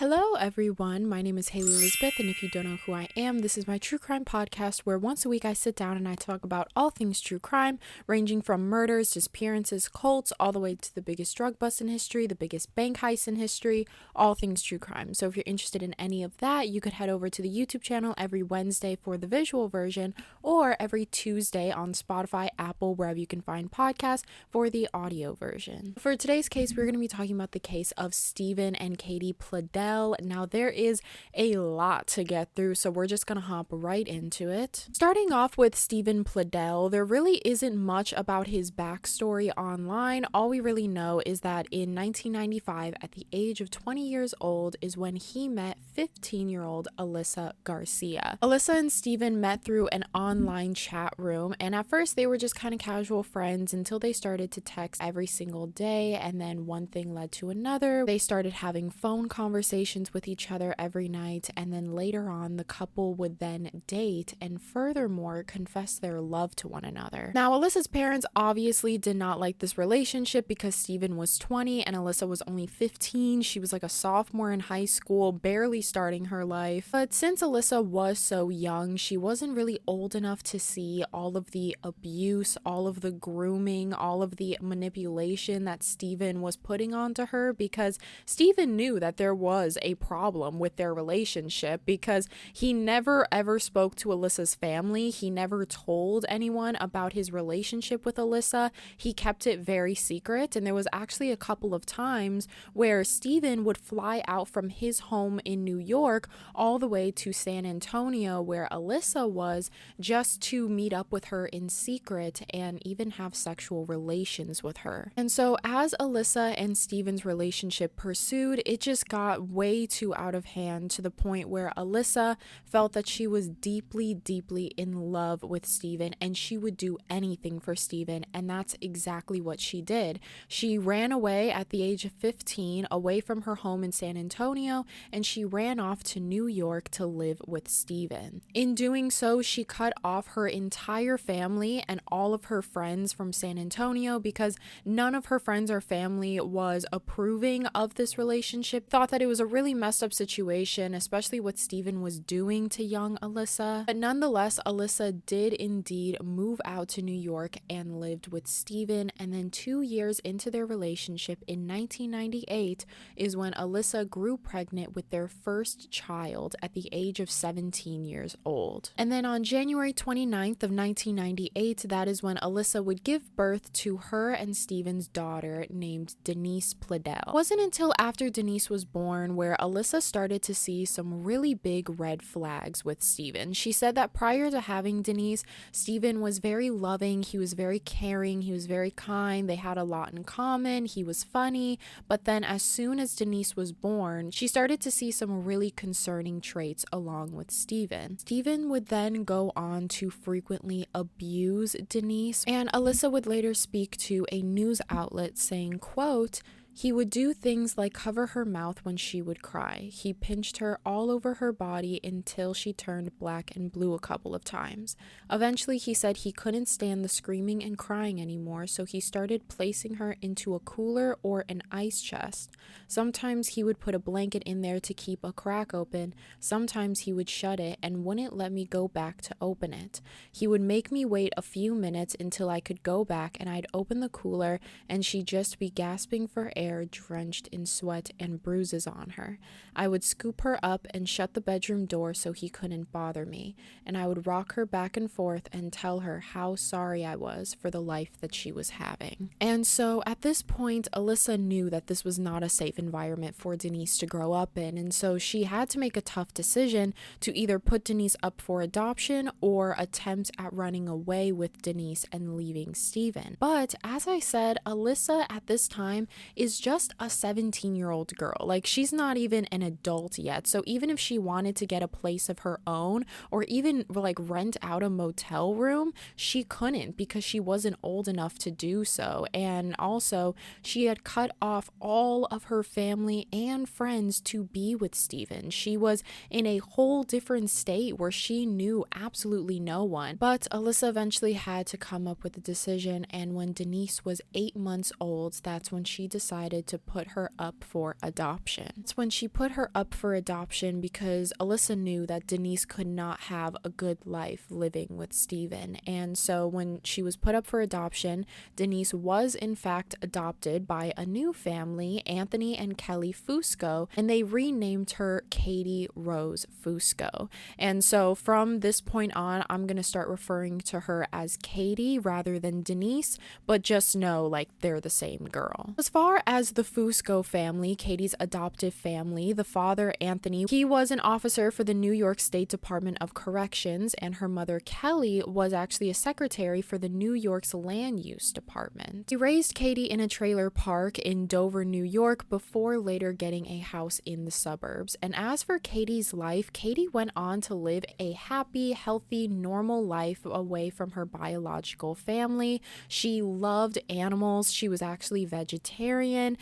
Hello everyone, my name is Hailey Elizabeth, and if you don't know who I am, this is my true crime podcast where once a week I sit down and I talk about all things true crime, ranging from murders, disappearances, cults, all the way to the biggest drug bust in history, the biggest bank heist in history, all things true crime. So if you're interested in any of that, you could head over to the YouTube channel every Wednesday for the visual version, or every Tuesday on Spotify, Apple, wherever you can find podcasts for the audio version. For today's case, we're going to be talking about the case of Steven and Katie Pladl. Now there is a lot to get through, so we're just gonna hop right into it. Starting off with Steven Pladl, there really isn't much about his backstory online. All we really know is that in 1995, at the age of 20 years old, is when he met 15-year-old Alyssa Garcia. Alyssa and Steven met through an online chat room, and at first they were just kind of casual friends until they started to text every single day, and then one thing led to another. They started having phone conversations with each other every night, and then later on the couple would then date and furthermore confess their love to one another. Now Alyssa's parents obviously did not like this relationship because Steven was 20 and Alyssa was only 15. She was like a sophomore in high school, barely starting her life. But since Alyssa was so young, she wasn't really old enough to see all of the abuse, all of the grooming, all of the manipulation that Steven was putting onto her, because Steven knew that there was a problem with their relationship because he never ever spoke to Alyssa's family. He never told anyone about his relationship with Alyssa. He kept it very secret, and there was actually a couple of times where Steven would fly out from his home in New York all the way to San Antonio where Alyssa was, just to meet up with her in secret and even have sexual relations with her. And so as Alyssa and Steven's relationship pursued, it just got way too out of hand, to the point where Alyssa felt that she was deeply, deeply in love with Steven and she would do anything for Steven, and that's exactly what she did. She ran away at the age of 15 away from her home in San Antonio, and she ran off to New York to live with Steven. In doing so, she cut off her entire family and all of her friends from San Antonio because none of her friends or family was approving of this relationship, thought that it was a really messed up situation, especially what Steven was doing to young Alyssa. But nonetheless, Alyssa did indeed move out to New York and lived with Steven, and then 2 years into their relationship in 1998 is when Alyssa grew pregnant with their first child at the age of 17 years old. And then on January 29th of 1998, that is when Alyssa would give birth to her and Steven's daughter named Denise Pladl. It wasn't until after Denise was born where Alyssa started to see some really big red flags with Steven. She said that prior to having Denise, Steven was very loving, he was very caring, he was very kind, they had a lot in common, he was funny, but then as soon as Denise was born, she started to see some really concerning traits along with Steven. Steven would then go on to frequently abuse Denise, and Alyssa would later speak to a news outlet saying, quote, "He would do things like cover her mouth when she would cry. He pinched her all over her body until she turned black and blue a couple of times. Eventually, he said he couldn't stand the screaming and crying anymore, so he started placing her into a cooler or an ice chest. Sometimes he would put a blanket in there to keep a crack open. Sometimes he would shut it and wouldn't let me go back to open it. He would make me wait a few minutes until I could go back, and I'd open the cooler and she'd just be gasping for air, drenched in sweat and bruises on her. I would scoop her up and shut the bedroom door so he couldn't bother me, and I would rock her back and forth and tell her how sorry I was for the life that she was having." And so at this point, Alyssa knew that this was not a safe environment for Denise to grow up in, and so she had to make a tough decision to either put Denise up for adoption or attempt at running away with Denise and leaving Steven. But as I said, Alyssa at this time is just a 17-year-old girl. Like, she's not even an adult yet. So even if she wanted to get a place of her own or even like rent out a motel room, she couldn't because she wasn't old enough to do so. And also, she had cut off all of her family and friends to be with Steven. She was in a whole different state where she knew absolutely no one. But Alyssa eventually had to come up with a decision, and when Denise was 8 months old, that's when she decided decided to put her up for adoption. It's when she put her up for adoption because Alyssa knew that Denise could not have a good life living with Steven. And so when she was put up for adoption, Denise was in fact adopted by a new family, Anthony and Kelly Fusco, and they renamed her Katie Rose Fusco. And so from this point on, I'm going to start referring to her as Katie rather than Denise, but just know like they're the same girl. As far as the Fusco family, Katie's adoptive family, the father, Anthony, he was an officer for the New York State Department of Corrections, and her mother, Kelly, was actually a secretary for the New York's Land Use Department. He raised Katie in a trailer park in Dover, New York, before later getting a house in the suburbs. And as for Katie's life, Katie went on to live a happy, healthy, normal life away from her biological family. She loved animals. She was actually vegetarian,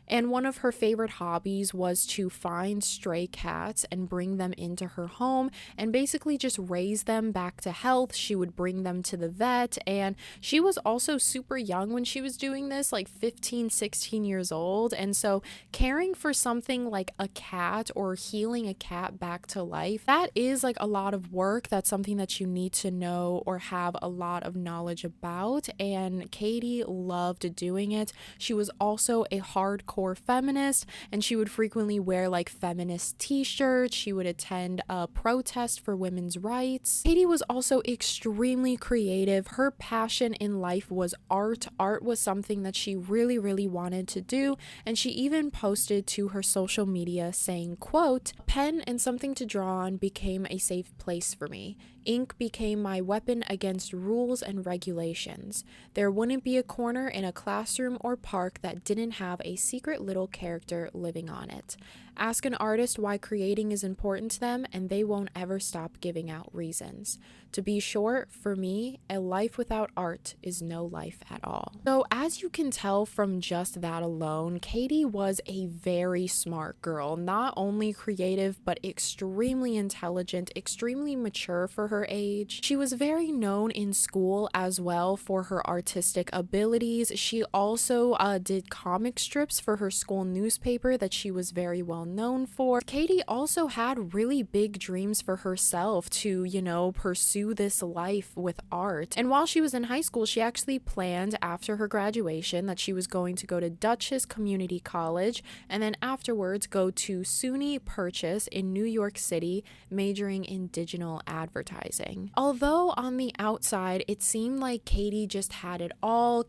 and one of her favorite hobbies was to find stray cats and bring them into her home and basically just raise them back to health. She would bring them to the vet, and she was also super young when she was doing this, like 15, 16 years old. And so caring for something like a cat or healing a cat back to life, that is like a lot of work. That's something that you need to know or have a lot of knowledge about. And Katie loved doing it. She was also a hardcore feminist, and she would frequently wear like feminist t-shirts. She would attend a protest for women's rights. Katie was also extremely creative. Her passion in life was art. Art was something that she really, really wanted to do, and she even posted to her social media saying, quote, "A pen and something to draw on became a safe place for me. Ink became my weapon against rules and regulations. There wouldn't be a corner in a classroom or park that didn't have a secret little character living on it. Ask an artist why creating is important to them, and they won't ever stop giving out reasons. To be short, for me, a life without art is no life at all." So as you can tell from just that alone, Katie was a very smart girl, not only creative, but extremely intelligent, extremely mature for her age. She was very known in school as well for her artistic abilities. She also did comic strips for her school newspaper that she was very well known for. Katie also had really big dreams for herself to, pursue this life with art. And while she was in high school, she actually planned after her graduation that she was going to go to Dutchess Community College and then afterwards go to SUNY Purchase in New York City, majoring in digital advertising. Although on the outside, it seemed like Katie just had it all.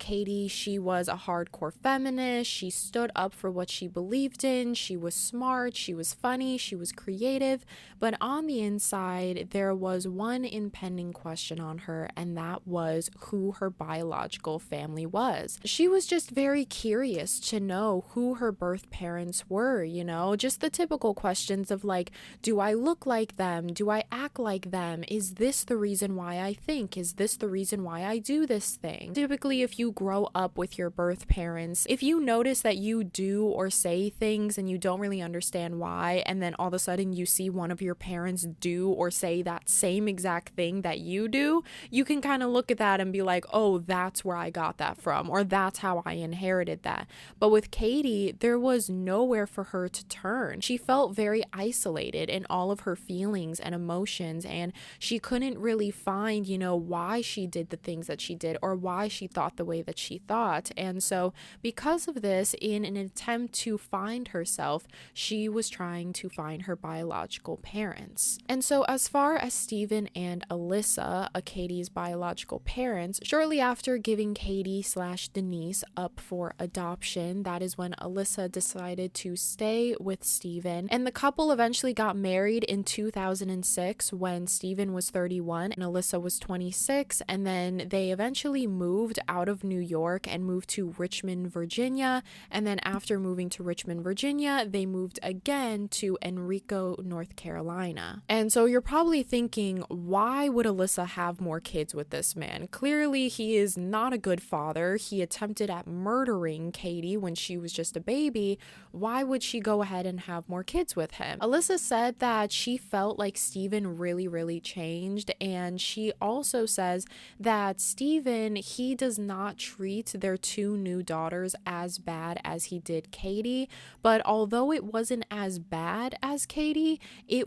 She was a hardcore feminist. She stood up for what she believed in. She was smart. She was funny. She was creative. But on the inside, there was one impending question on her, and that was who her biological family was. She was just very curious to know who her birth parents were, just the typical questions of like, do I look like them? Do I act like them? Is this the reason why I think? Is this the reason why I do this thing? Typically, if you grow up with your birth parents, if you notice that you do or say things and you don't really understand why, and then all of a sudden you see one of your parents do or say that same exact thing that you do, you can kind of look at that and be like, oh, that's where I got that from, or that's how I inherited that. But with Katie, there was nowhere for her to turn. She felt very isolated in all of her feelings and emotions, and she couldn't really find, why she did the things that she did or why she thought the way that she thought. And so because of this, in an attempt to find herself, she was trying to find her biological parents. And so as far as Steven and Alyssa, Katie's biological parents, shortly after giving Katie/Denise up for adoption, that is when Alyssa decided to stay with Steven, and the couple eventually got married in 2006 when Steven was 31 and Alyssa was 26, and then they eventually moved out of New York and moved to Richmond, Virginia, and then after moving to Richmond, Virginia, they moved again to Enrico, North Carolina. And so you're probably thinking, why would Alyssa have more kids with this man? Clearly, he is not a good father. He attempted at murdering Katie when she was just a baby. Why would she go ahead and have more kids with him? Alyssa said that she felt like Steven really, really changed changed. And she also says that Steven, he does not treat their two new daughters as bad as he did Katie, but although it wasn't as bad as Katie, he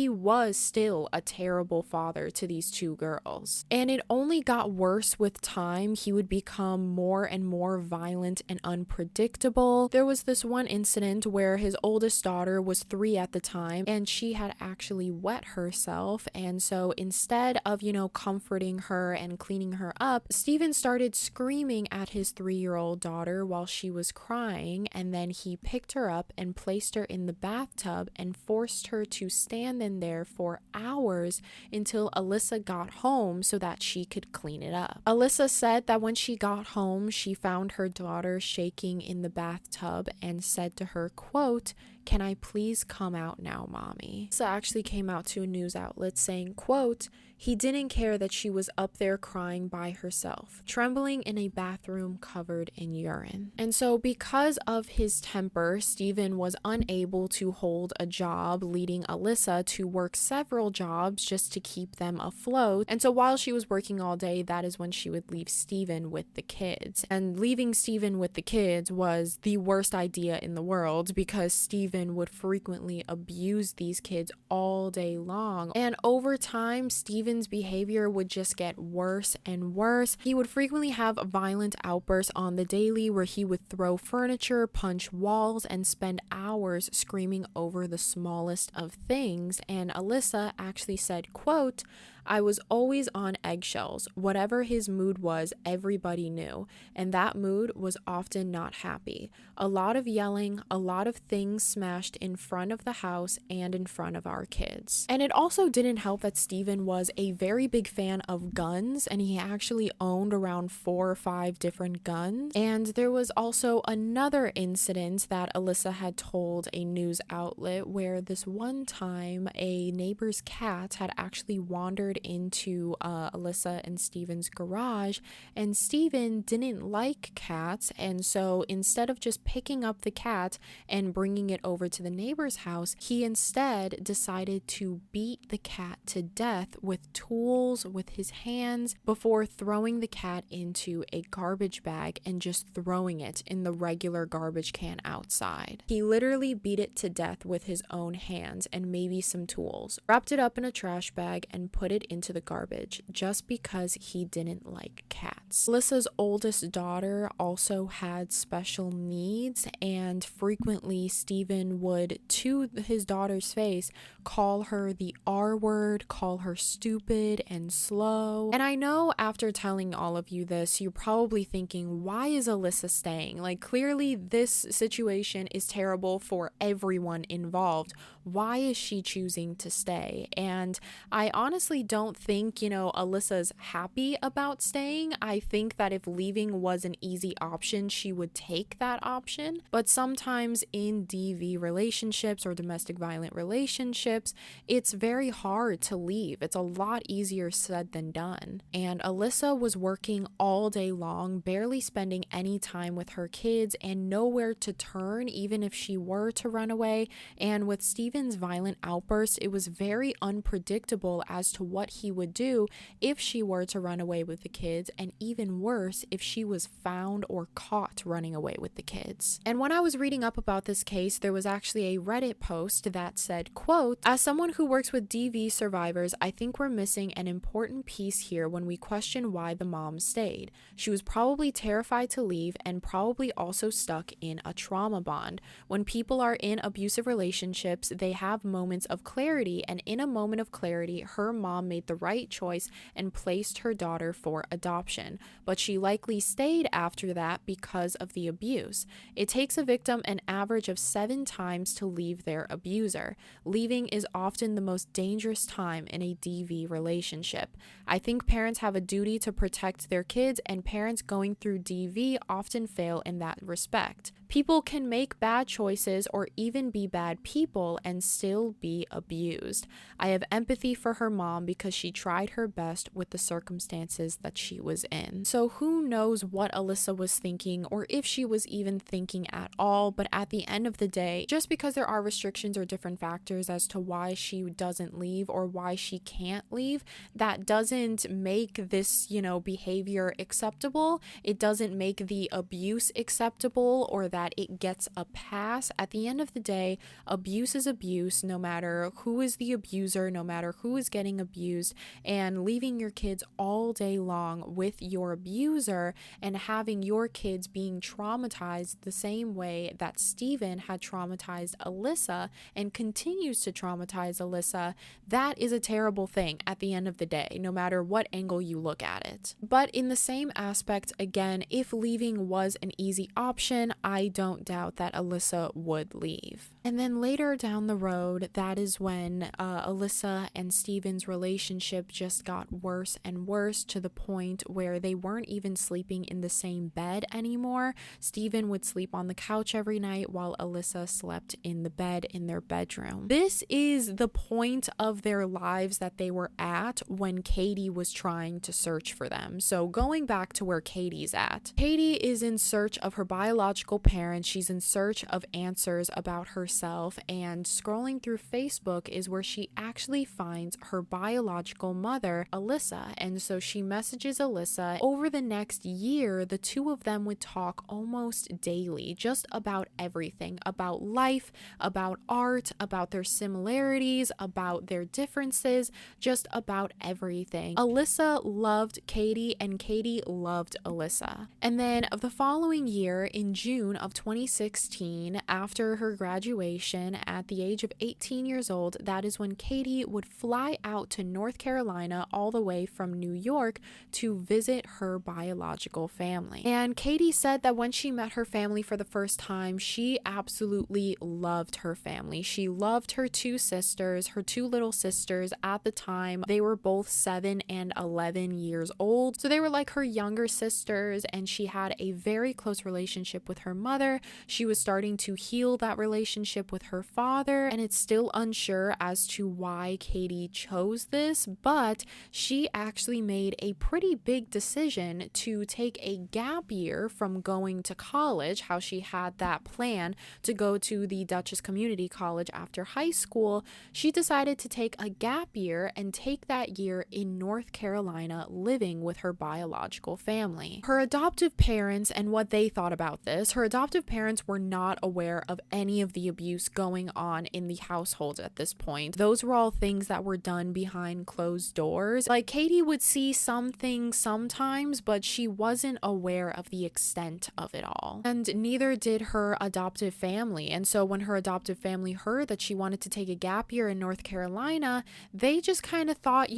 was still a terrible father to these two girls. And it only got worse with time. He would become more and more violent and unpredictable. There was this one incident where his oldest daughter was 3 at the time, and she had actually wet herself. And so instead of, comforting her and cleaning her up, Steven started screaming at his 3-year-old daughter while she was crying, and then he picked her up and placed her in the bathtub and forced her to stand in there for hours until Alyssa got home so that she could clean it up. Alyssa said that when she got home, she found her daughter shaking in the bathtub and said to her, quote, "Can I please come out now, mommy?" Alyssa actually came out to a news outlet saying, quote, "He didn't care that she was up there crying by herself, trembling in a bathroom covered in urine." And so because of his temper, Steven was unable to hold a job, leading Alyssa to work several jobs just to keep them afloat. And so while she was working all day, that is when she would leave Steven with the kids. And leaving Steven with the kids was the worst idea in the world, because Steven would frequently abuse these kids all day long. And over time, Steven's behavior would just get worse and worse. He would frequently have violent outbursts on the daily where he would throw furniture, punch walls, and spend hours screaming over the smallest of things. And Alyssa actually said, quote, "I was always on eggshells. Whatever his mood was, everybody knew. And that mood was often not happy. A lot of yelling, a lot of things smashed in front of the house and in front of our kids." And it also didn't help that Steven was a very big fan of guns, and he actually owned around 4 or 5 different guns. And there was also another incident that Alyssa had told a news outlet where this one time a neighbor's cat had actually wandered into Alyssa and Steven's garage, and Steven didn't like cats, and so instead of just picking up the cat and bringing it over to the neighbor's house, he instead decided to beat the cat to death with tools with his hands before throwing the cat into a garbage bag and just throwing it in the regular garbage can outside. He literally beat it to death with his own hands and maybe some tools, wrapped it up in a trash bag and put it into the garbage just because he didn't like cats. Alyssa's oldest daughter also had special needs, and frequently Steven would, to his daughter's face, call her the R word, call her stupid and slow. And I know after telling all of you this, you're probably thinking, why is Alyssa staying? Like, clearly this situation is terrible for everyone involved. Why is she choosing to stay? And I honestly don't think, Alyssa's happy about staying. I think that if leaving was an easy option, she would take that option. But sometimes in DV relationships or domestic violent relationships, it's very hard to leave. It's a lot easier said than done. And Alyssa was working all day long, barely spending any time with her kids and nowhere to turn, even if she were to run away. And with Steven's violent outbursts, it was very unpredictable as to what he would do if she were to run away with the kids, and even worse, if she was found or caught running away with the kids. And when I was reading up about this case, there was actually a Reddit post that said, quote, "As someone who works with DV survivors, I think we're missing an important piece here when we question why the mom stayed. She was probably terrified to leave and probably also stuck in a trauma bond. When people are in abusive relationships, they have moments of clarity, and in a moment of clarity, her mom made the right choice and placed her daughter for adoption, but she likely stayed after that because of the abuse. It takes a victim an average of 7 times to leave their abuser. Leaving is often the most dangerous time in a DV relationship. I think parents have a duty to protect their kids, and parents going through DV often fail in that respect. People can make bad choices or even be bad people and still be abused. I have empathy for her mom because she tried her best with the circumstances that she was in. So who knows what Alyssa was thinking or if she was even thinking at all, but at the end of the day, just because there are restrictions or different factors as to why she doesn't leave or why she can't leave, that doesn't make this, behavior acceptable. It doesn't make the abuse acceptable or that it gets a pass. At the end of the day, abuse is abuse, no matter who is the abuser, no matter who is getting abused, and leaving your kids all day long with your abuser and having your kids being traumatized the same way that Steven had traumatized Alyssa and continues to traumatize Alyssa, that is a terrible thing at the end of the day, no matter what angle you look at it. But in the same aspect, again, if leaving was an easy option, I don't doubt that Alyssa would leave. And then later down the road, that is when Alyssa and Steven's relationship just got worse and worse to the point where they weren't even sleeping in the same bed anymore. Steven would sleep on the couch every night while Alyssa slept in the bed in their bedroom. This is the point of their lives that they were at when Katie was trying to search for them. So going back to where Katie's at, Katie is in search of her biological parents. She's in search of answers about herself, and scrolling through Facebook is where she actually finds her biological mother, Alyssa. And so she messages Alyssa. Over the next year, the two of them would talk almost daily, just about everything, about life, about art, about their similarities, about their differences, just about everything. Alyssa loved Katie and Katie loved Alyssa. And then the following year, in June of 2016, after her graduation at the age of 18 years old, that is when Katie would fly out to North Carolina all the way from New York to visit her biological family. And Katie said that when she met her family for the first time, she absolutely loved her family. She loved her two sisters, her two little sisters at the time. They were both 7 and 11 years old. So they were like her younger sisters, and she had a very close relationship with her mother. She was starting to heal that relationship with her father, and it's still unsure as to why Katie chose this, but she actually made a pretty big decision to take a gap year from going to college, how she had that plan to go to the Dutchess Community College after high school. She decided to take a gap year and take that year in North Carolina, living with her biological family. Her adoptive parents and what they thought about this, her adoptive parents were not aware of any of the abuse going on in the household at this point. Those were all things that were done behind closed doors. Like, Katie would see some things sometimes, but she wasn't aware of the extent of it all. And neither did her adoptive family. And so when her adoptive family heard that she wanted to take a gap year in North Carolina, they just kind of thought,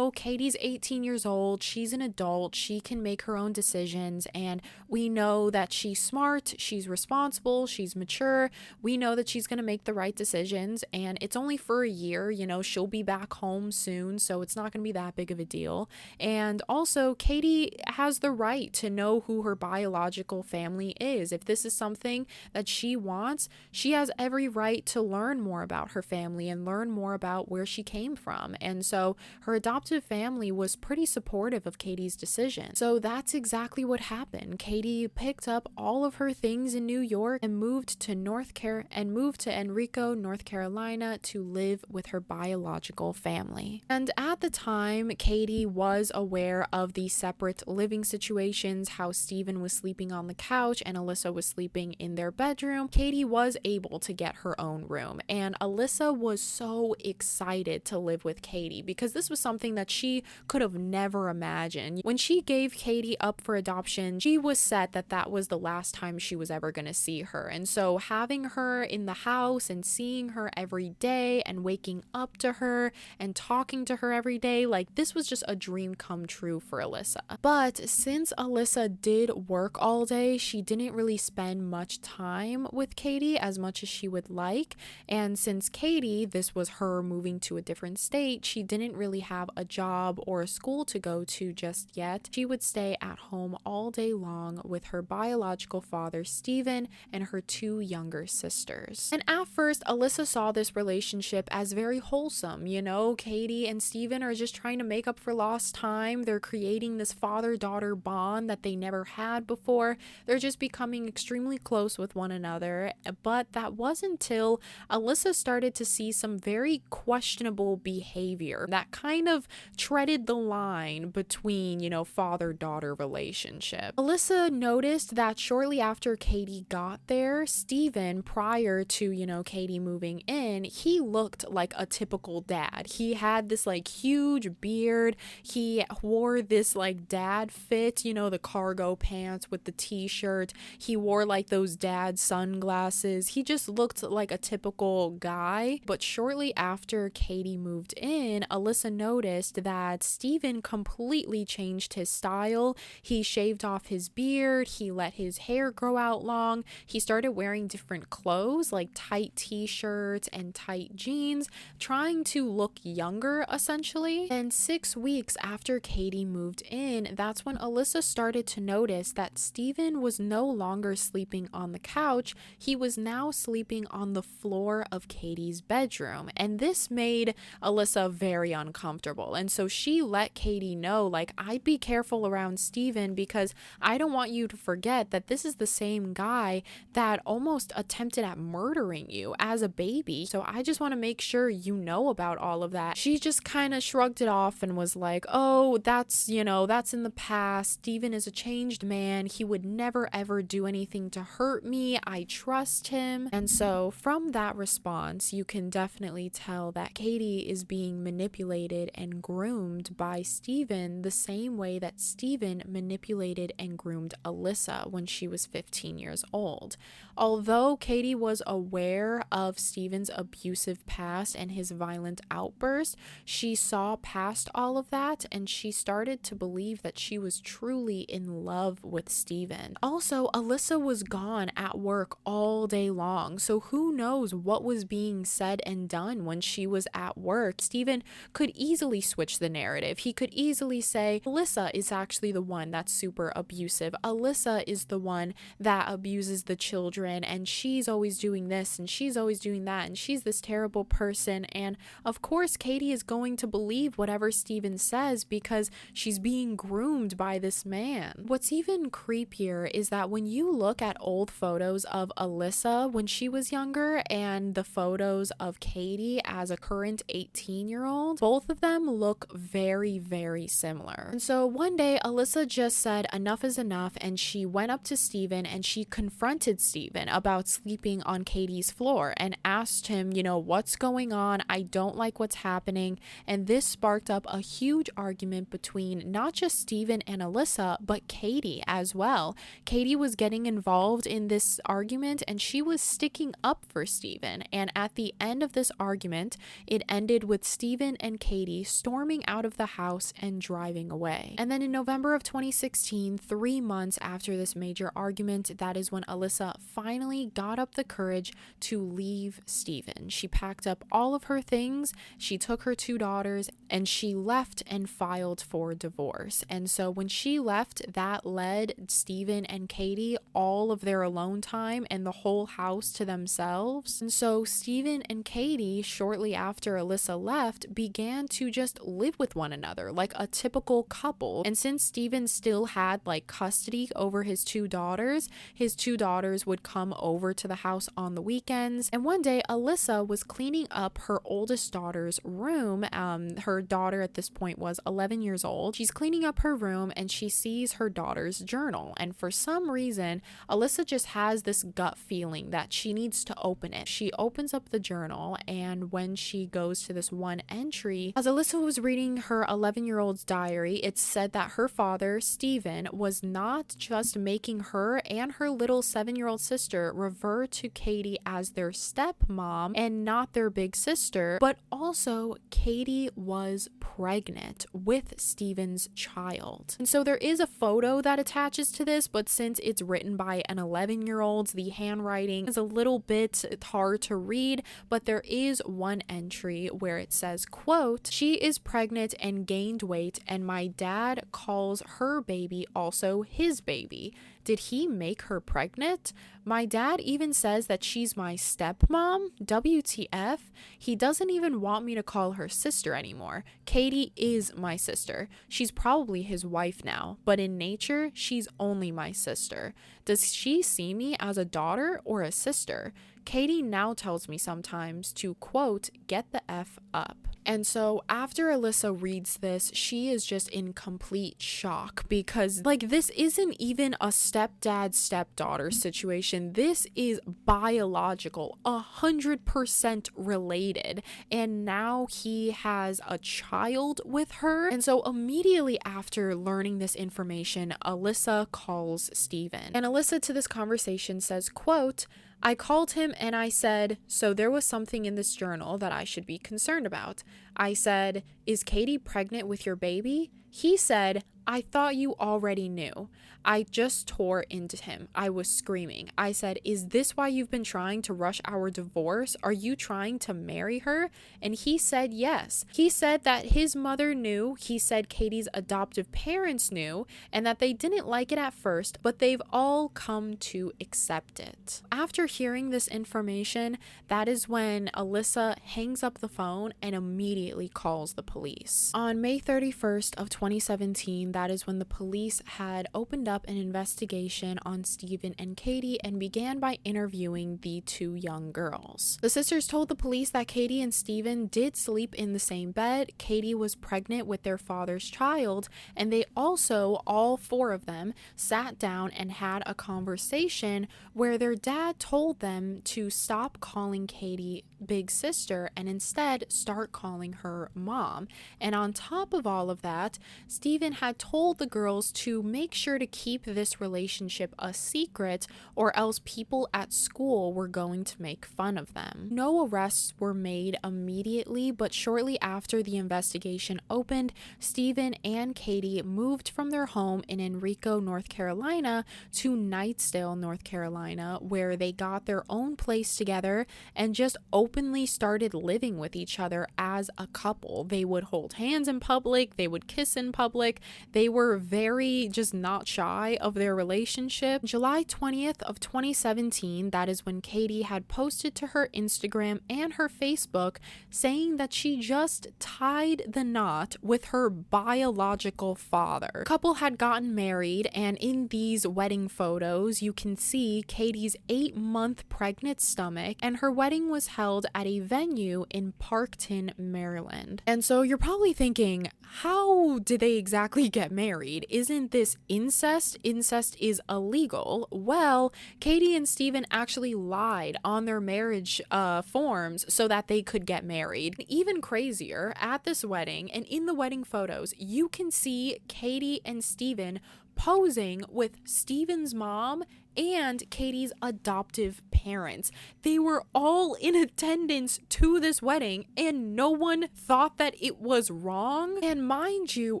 Katie's 18 years old, she's an adult, she can make her own decisions, and we know that she's smart, she's responsible, she's mature, we know that she's going to make the right decisions, and it's only for a year, she'll be back home soon, so it's not going to be that big of a deal. And also, Katie has the right to know who her biological family is. If this is something that she wants, she has every right to learn more about her family and learn more about where she came from. And so her adoptive family was pretty supportive of Katie's decision. So that's exactly what happened. Katie picked up all of her things in New York and moved to Enrico, North Carolina to live with her biological family. And at the time, Katie was aware of the separate living situations, how Steven was sleeping on the couch and Alyssa was sleeping in their bedroom. Katie was able to get her own room, and Alyssa was so excited to live with Katie because this was something that she could have never imagined. When she gave Katie up for adoption, she was set that that was the last time she was ever going to see her. And so having her in the house and seeing her every day and waking up to her and talking to her every day, like, this was just a dream come true for Alyssa. But since Alyssa did work all day, she didn't really spend much time with Katie as much as she would like. And since Katie, this was her moving to a different state, she didn't really have a job or a school to go to just yet. She would stay at home all day long with her biological father, Steve, Steven and her 2 younger sisters. And at first, Alyssa saw this relationship as very wholesome. You know, Katie and Steven are just trying to make up for lost time. They're creating this father-daughter bond that they never had before. They're just becoming extremely close with one another. But that wasn't until Alyssa started to see some very questionable behavior that kind of treaded the line between, you know, father-daughter relationship. Alyssa noticed that shortly after Katie got there, Steven, prior to, you know, Katie moving in, he looked like a typical dad. He had this like huge beard. He wore this like dad fit, you know, the cargo pants with the t-shirt. He wore like those dad sunglasses. He just looked like a typical guy. But shortly after Katie moved in, Alyssa noticed that Steven completely changed his style. He shaved off his beard. He let his hair grow out long. He started wearing different clothes like tight t-shirts and tight jeans, trying to look younger essentially. And 6 weeks after Katie moved in, that's when Alyssa started to notice that Steven was no longer sleeping on the couch. He was now sleeping on the floor of Katie's bedroom. And this made Alyssa very uncomfortable. And so she let Katie know, like, I'd be careful around Steven because I don't want you to forget that this is the same guy that almost attempted at murdering you as a baby. So I just want to make sure you know about all of that. She just kind of shrugged it off and was like, oh, that's, you know, that's in the past. Steven is a changed man. He would never ever do anything to hurt me. I trust him. And so from that response, you can definitely tell that Katie is being manipulated and groomed by Steven the same way that Steven manipulated and groomed Alyssa when she was 15 years old. Although Katie was aware of Steven's abusive past and his violent outburst, she saw past all of that and she started to believe that she was truly in love with Steven. Also, Alyssa was gone at work all day long, so who knows what was being said and done when she was at work. Steven could easily switch the narrative. He could easily say, Alyssa is actually the one that's super abusive. Alyssa is the one that abuses the children and she's always doing this and she's always doing that and she's this terrible person. And of course, Katie is going to believe whatever Steven says because she's being groomed by this man. What's even creepier is that when you look at old photos of Alyssa when she was younger and the photos of Katie as a current 18-year-old, both of them look very, very similar. And so one day, Alyssa just said enough is enough and she went up to Steven and she confronted Steven about sleeping on Katie's floor and asked him, you know, what's going on? I don't like what's happening. And this sparked up a huge argument between not just Steven and Alyssa, but Katie as well. Katie was getting involved in this argument and she was sticking up for Steven. And at the end of this argument, it ended with Steven and Katie storming out of the house and driving away. And then in November of 2016, 3 months after this major argument, that is when Alyssa finally got up the courage to leave Steven. She packed up all of her things, she took her 2 daughters, and she left and filed for divorce. And so when she left, that led Steven and Katie all of their alone time and the whole house to themselves. And so Steven and Katie, shortly after Alyssa left, began to just live with one another like a typical couple. And since Steven still had like custody over his 2 daughters, his 2 daughters would come over to the house on the weekends. And one day Alyssa was cleaning up her oldest daughter's room. Her daughter at this point was 11 years old. She's cleaning up her room and she sees her daughter's journal. And for some reason, Alyssa just has this gut feeling that she needs to open it. She opens up the journal, and when she goes to this one entry, as Alyssa was reading her 11-year-old's diary, it said that her father, Steven, was not just making her and her little 7-year-old sister revert to Katie as their stepmom and not their big sister, but also Katie was pregnant with Steven's child. And so there is a photo that attaches to this, but since it's written by an 11-year-old, the handwriting is a little bit hard to read, but there is one entry where it says, quote, "She is pregnant and gained weight, and my dad calls her baby also his baby. Did he make her pregnant? My dad even says that she's my stepmom. WTF? He doesn't even want me to call her sister anymore. Katie is my sister. She's probably his wife now, but in nature, she's only my sister. Does she see me as a daughter or a sister? Katie now tells me sometimes to, quote, get the F up. And so after Alyssa reads this, she is just in complete shock because, like, this isn't even a stepdad-stepdaughter situation. This is biological, 100% related. And now he has a child with her. And so immediately after learning this information, Alyssa calls Steven. And Alyssa to this conversation says, quote, I called him and I said, so there was something in this journal that I should be concerned about. I said, is Katie pregnant with your baby? He said, I thought you already knew. I just tore into him. I was screaming. I said, is this why you've been trying to rush our divorce? Are you trying to marry her? And he said yes. He said that his mother knew. He said Katie's adoptive parents knew and that they didn't like it at first, but they've all come to accept it. After hearing this information, that is when Alyssa hangs up the phone and immediately calls the police. On May 31st of 2017, that is when the police had opened up an investigation on Steven and Katie and began by interviewing the two young girls. The sisters told the police that Katie and Steven did sleep in the same bed. Katie was pregnant with their father's child, and they also, all four of them, sat down and had a conversation where their dad told them to stop calling Katie big sister and instead start calling her mom. And on top of all of that, Steven had told the girls to make sure to keep this relationship a secret or else people at school were going to make fun of them. No arrests were made immediately, but shortly after the investigation opened, Steven and Katie moved from their home in Enrico, North Carolina to Knightsdale, North Carolina, where they got their own place together and just openly started living with each other as a couple. They would hold hands in public, they would kiss in public. They were very just not shy of their relationship. July 20th of 2017, that is when Katie had posted to her Instagram and her Facebook saying that she just tied the knot with her biological father. The couple had gotten married, and in these wedding photos, you can see Katie's 8-month pregnant stomach, and her wedding was held at a venue in Parkton, Maryland. And so you're probably thinking, how did they exactly get married? Isn't this incest? Incest is illegal. Well, Katie and Steven actually lied on their marriage forms so that they could get married. Even crazier, at this wedding and in the wedding photos, you can see Katie and Steven posing with Steven's mom and Katie's adoptive parents. They were all in attendance to this wedding and no one thought that it was wrong. And mind you,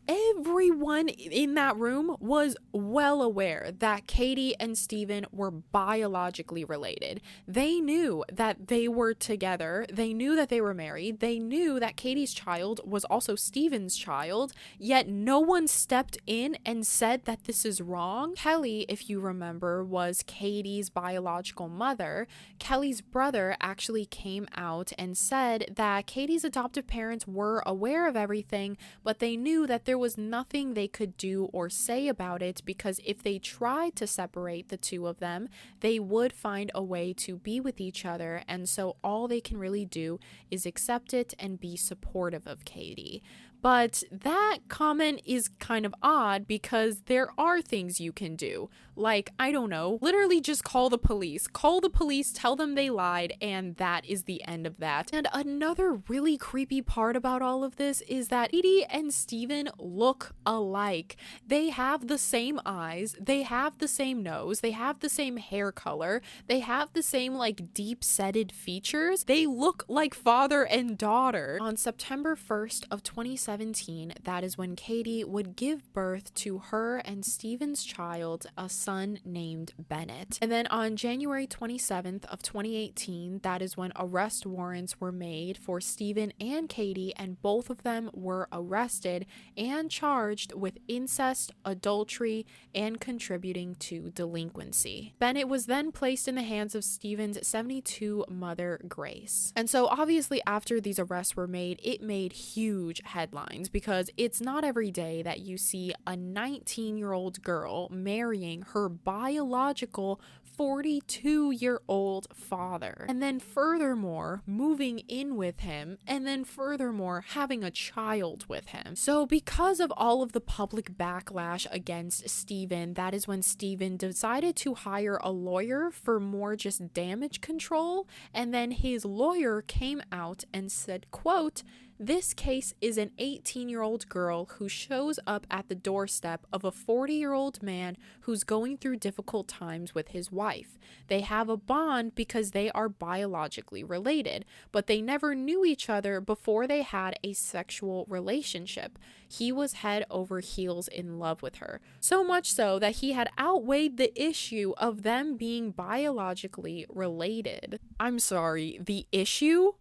everyone in that room was well aware that Katie and Steven were biologically related. They knew that they were together. They knew that they were married. They knew that Katie's child was also Steven's child, yet no one stepped in and said that this is wrong. Kelly, if you remember, was Katie's biological mother. Kelly's brother actually came out and said that Katie's adoptive parents were aware of everything, but they knew that there was nothing they could do or say about it because if they tried to separate the two of them, they would find a way to be with each other, and so all they can really do is accept it and be supportive of Katie. But that comment is kind of odd because there are things you can do. Like, I don't know, literally just call the police. Call the police, tell them they lied, and that is the end of that. And another really creepy part about all of this is that Edie and Steven look alike. They have the same eyes, they have the same nose, they have the same hair color, they have the same like deep-setted features. They look like father and daughter. On September 1st of 2017, 17, that is when Katie would give birth to her and Steven's child, a son named Bennett. And then on January 27th of 2018, that is when arrest warrants were made for Steven and Katie, and both of them were arrested and charged with incest, adultery, and contributing to delinquency. Bennett was then placed in the hands of Steven's 72 mother, Grace. And so obviously after these arrests were made, it made huge headlines because it's not every day that you see a 19-year-old girl marrying her biological 42-year-old father, and then furthermore moving in with him, and then furthermore having a child with him. So because of all of the public backlash against Steven, that is when Steven decided to hire a lawyer for more just damage control, and then his lawyer came out and said, quote, "This case is an 18-year-old girl who shows up at the doorstep of a 40-year-old man who's going through difficult times with his wife. They have a bond because they are biologically related, but they never knew each other before they had a sexual relationship. He was head over heels in love with her, so much so that he had outweighed the issue of them being biologically related." I'm sorry, the issue?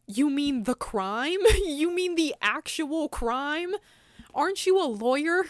You mean the crime? You mean the actual crime? Aren't you a lawyer?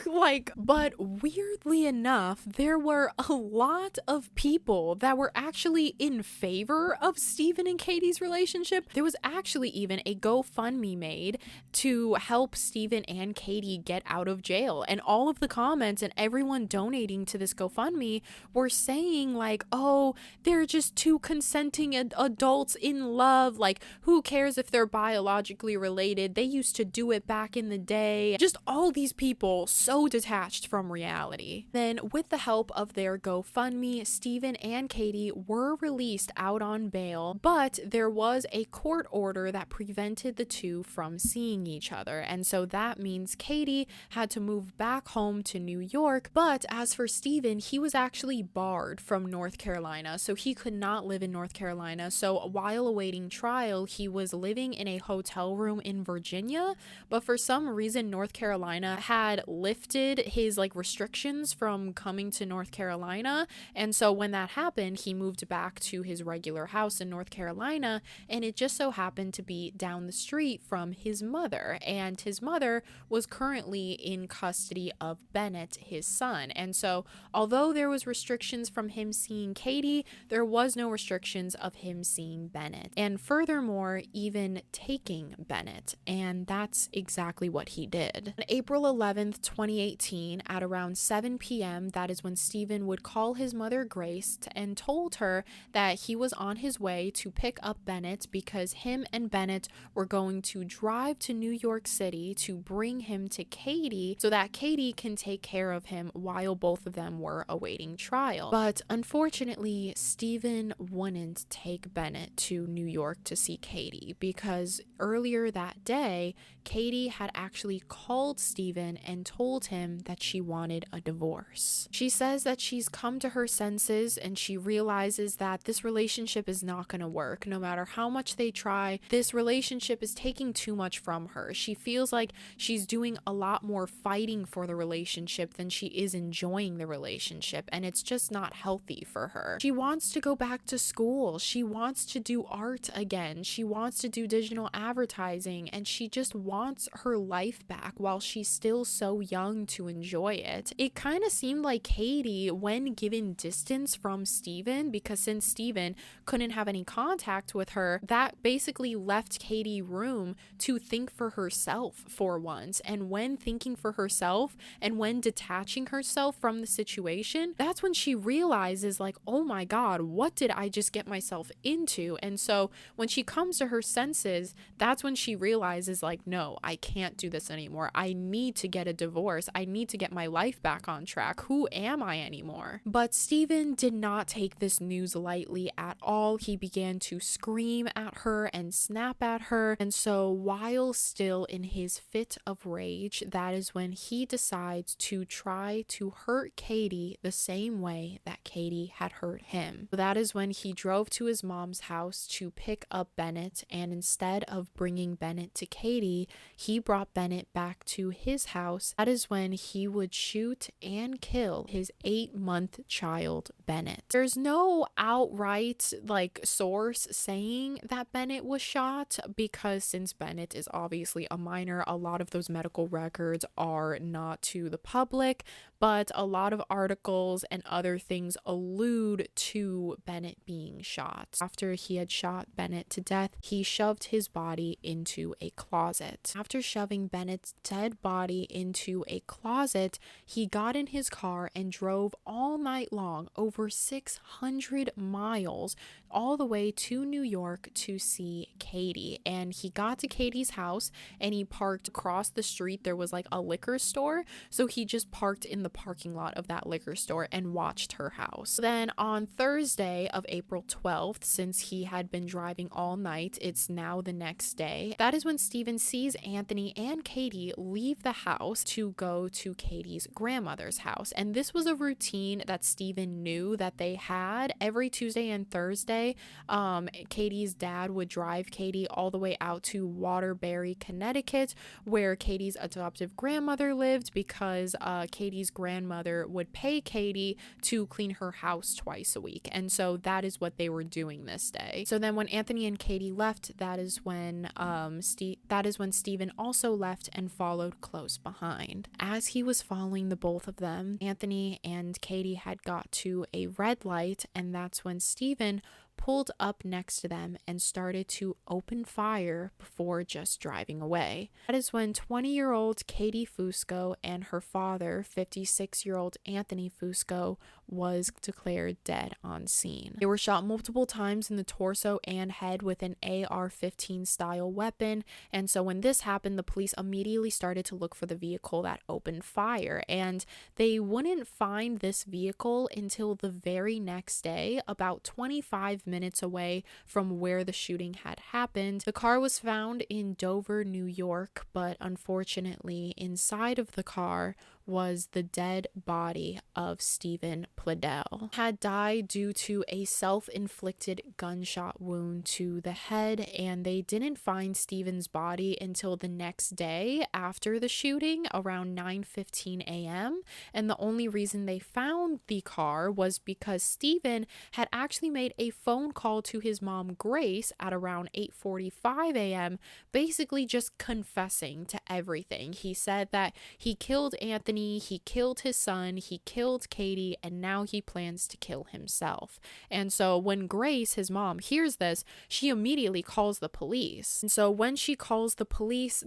But weirdly enough, there were a lot of people that were actually in favor of Steven and Katie's relationship. There was actually even a GoFundMe made to help Steven and Katie get out of jail. And all of the comments and everyone donating to this GoFundMe were saying oh, they're just two consenting adults in love. Who cares if they're biologically related? They used to do it back in the day. Just all these people so detached from reality. Then with the help of their GoFundMe, Steven and Katie were released out on bail, but there was a court order that prevented the two from seeing each other. And so that means Katie had to move back home to New York. But as for Steven, he was actually barred from North Carolina, so he could not live in North Carolina. So while awaiting trial, he was living in a hotel room in Virginia, but for some reason North Carolina had lifted his restrictions from coming to North Carolina. And so when that happened, he moved back to his regular house in North Carolina, and it just so happened to be down the street from his mother. And his mother was currently in custody of Bennett, his son. And so although there was restrictions from him seeing Katie, there was no restrictions of him seeing Bennett. And furthermore, even taking Bennett. And that's exactly what he did. On April 11th, 2018, at around 7 p.m., that is when Steven would call his mother Grace and told her that he was on his way to pick up Bennett because him and Bennett were going to drive to New York City to bring him to Katie so that Katie can take care of him while both of them were awaiting trial. But unfortunately, Steven wouldn't take Bennett to New York to see Katie because earlier that day, Katie had actually called Steven and told him that she wanted a divorce. She says that she's come to her senses and she realizes that this relationship is not going to work. No matter how much they try, this relationship is taking too much from her. She feels like she's doing a lot more fighting for the relationship than she is enjoying the relationship, and it's just not healthy for her. She wants to go back to school. She wants to do art again. She wants to do digital advertising, and she just wants her life back while she's still so young to enjoy it. It kind of seemed like Katie, when given distance from Steven, because since Steven couldn't have any contact with her, that basically left Katie room to think for herself for once. And when thinking for herself and when detaching herself from the situation, that's when she realizes oh my God, what did I just get myself into? And so when she comes to her senses, that's when she realizes no, I can't do this anymore. I need to get a divorce. I need to get my life back on track. Who am I anymore? But Steven did not take this news lightly at all. He began to scream at her and snap at her. And so while still in his fit of rage, that is when he decides to try to hurt Katie the same way that Katie had hurt him. That is when he drove to his mom's house to pick up Bennett, and instead of bringing Bennett to Katie, he brought Bennett back to his house. That is when he would shoot and kill his 8-month child, Bennett. There's no outright source saying that Bennett was shot, because since Bennett is obviously a minor, a lot of those medical records are not to the public, but a lot of articles and other things allude to Bennett being shot. After he had shot Bennett to death, he shoved his body into a closet. After shoving Bennett's dead body into a closet, he got in his car and drove all night long, over 600 miles, all the way to New York to see Katie. And he got to Katie's house and he parked across the street. There was a liquor store, so he just parked in the parking lot of that liquor store and watched her house. Then on Thursday of April 12th, since he had been driving all night, it's now the next day. That is when Steven sees Anthony and Katie leave the house to go to Katie's grandmother's house. And this was a routine that Steven knew that they had. Every Tuesday and Thursday, Katie's dad would drive Katie all the way out to Waterbury, Connecticut, where Katie's adoptive grandmother lived, because Katie's grandmother would pay Katie to clean her house twice a week. And so that is what they were doing this day. So then when Anthony and Katie left, that is when Steven also left and followed close behind. As he was following the both of them, Anthony and Katie had got to a red light, and that's when Steven pulled up next to them and started to open fire before just driving away. That is when 20-year-old Katie Fusco and her father, 56-year-old Anthony Fusco, was declared dead on scene. They were shot multiple times in the torso and head with an AR-15 style weapon, and so when this happened, the police immediately started to look for the vehicle that opened fire, and they wouldn't find this vehicle until the very next day, about 25 minutes away from where the shooting had happened. The car was found in Dover, New York, but unfortunately inside of the car was the dead body of Steven Pladl. Had died due to a self-inflicted gunshot wound to the head, and they didn't find Steven's body until the next day after the shooting around 9:15 a.m. And the only reason they found the car was because Steven had actually made a phone call to his mom Grace at around 8:45 a.m. basically just confessing to everything. He said that he killed Anthony, he killed his son, he killed Katie, and now he plans to kill himself. And so when Grace, his mom, hears this, she immediately calls the police. And so when she calls the police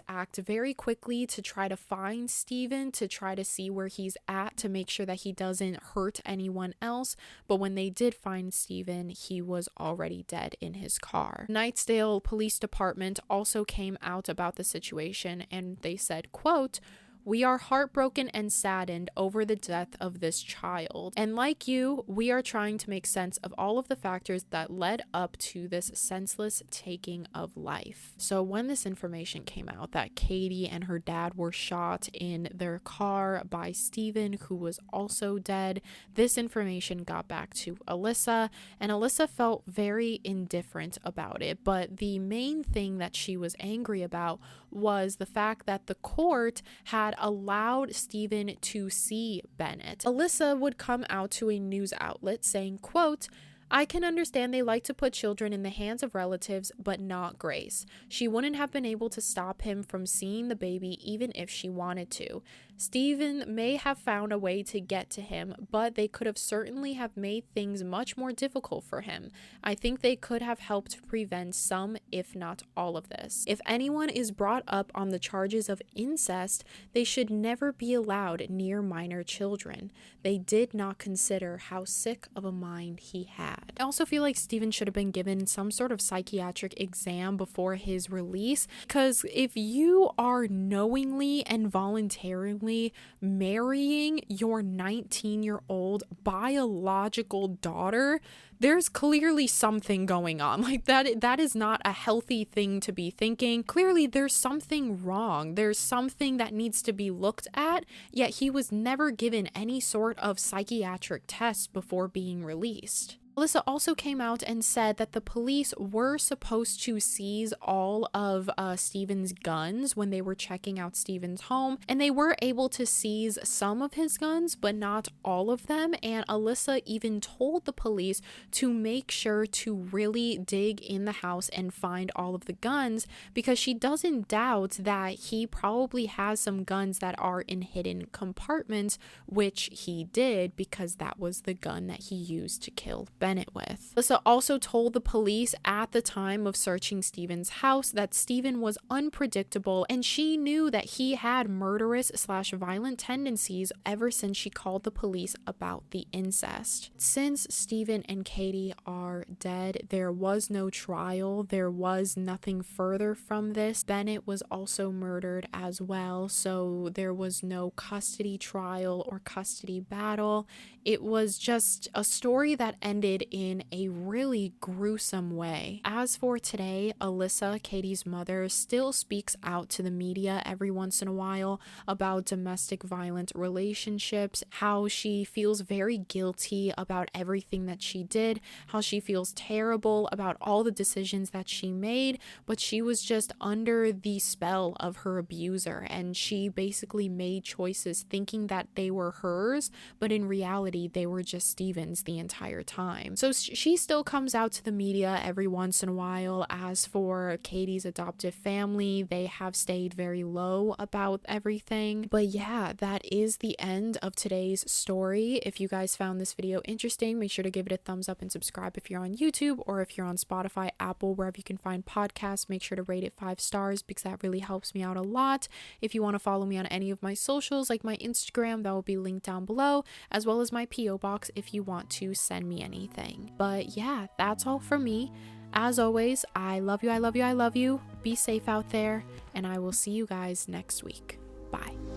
act very quickly to try to find Steven, to try to see where he's at, to make sure that he doesn't hurt anyone else. But when they did find Steven, he was already dead in his car. Nightsdale Police Department also came out about the situation, and they said, quote, "We are heartbroken and saddened over the death of this child. And like you, we are trying to make sense of all of the factors that led up to this senseless taking of life." So when this information came out that Katie and her dad were shot in their car by Steven, who was also dead, this information got back to Alyssa, and Alyssa felt very indifferent about it. But the main thing that she was angry about was the fact that the court had allowed Steven to see Bennett. Alyssa would come out to a news outlet saying, quote, "I can understand they like to put children in the hands of relatives, but not Grace. She wouldn't have been able to stop him from seeing the baby even if she wanted to. Steven may have found a way to get to him, but they could have certainly have made things much more difficult for him. I think they could have helped prevent some, if not all of this. If anyone is brought up on the charges of incest, they should never be allowed near minor children. They did not consider how sick of a mind he had. I also feel like Steven should have been given some sort of psychiatric exam before his release, because if you are knowingly and voluntarily marrying your 19-year-old biological daughter, there's clearly something going on. Like that is not a healthy thing to be thinking. Clearly there's something wrong. There's something that needs to be looked at, yet he was never given any sort of psychiatric test before being released. Alyssa also came out and said that the police were supposed to seize all of Steven's guns when they were checking out Steven's home, and they were able to seize some of his guns, but not all of them. And Alyssa even told the police to make sure to really dig in the house and find all of the guns, because she doesn't doubt that he probably has some guns that are in hidden compartments, which he did, because that was the gun that he used to kill Bennett with. Alyssa also told the police at the time of searching Steven's house that Steven was unpredictable, and she knew that he had murderous/violent tendencies ever since she called the police about the incest. Since Steven and Katie are dead, there was no trial. There was nothing further from this. Bennett was also murdered as well, so there was no custody trial or custody battle. It was just a story that ended in a really gruesome way. As for today, Alyssa, Katie's mother, still speaks out to the media every once in a while about domestic violent relationships, how she feels very guilty about everything that she did, how she feels terrible about all the decisions that she made, but she was just under the spell of her abuser, and she basically made choices thinking that they were hers, but in reality they were just Steven's the entire time. So she still comes out to the media every once in a while. As for Katie's adoptive family, they have stayed very low about everything. But yeah, that is the end of today's story. If you guys found this video interesting, make sure to give it a thumbs up and subscribe if you're on YouTube, or if you're on Spotify, Apple, wherever you can find podcasts, make sure to rate it 5 stars, because that really helps me out a lot. If you want to follow me on any of my socials, like my Instagram, that will be linked down below, as well as my PO box if you want to send me anything. But yeah, that's all from me. As always, I love you, I love you, I love you. Be safe out there, and I will see you guys next week. Bye.